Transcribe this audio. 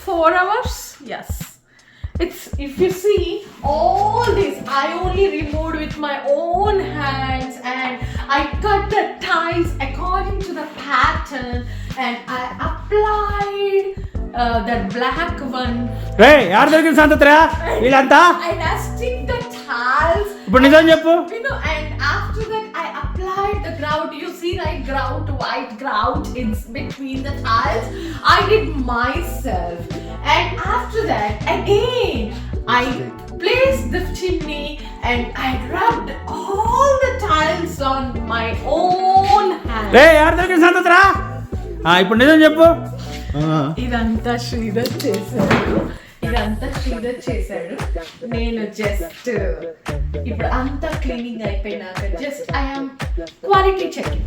4 hours. Yes. It's, if you see all this, I only removed with my own hands, and I cut the tiles according to the pattern, and I applied that black one. రే యారు దొరికింది సంతత్రా వీళ్ళంతా And I stick the tiles. ఇప్పుడు నిజం చెప్పు. You know, and after that I applied the grout. You see, like grout, white grout in between the tiles. I did myself. And after that, again, I placed the chimney and I rubbed all the tiles on my own hand. రే యారు దొరికింది సంతత్రా ఇప్పుడు నిజం చెప్పు. ఇదంతా శ్రీధర్ చేశాడు. నేను just ఇప్పుడు అంతా క్లీనింగ్ అయిపోయినాక just I am quality checking.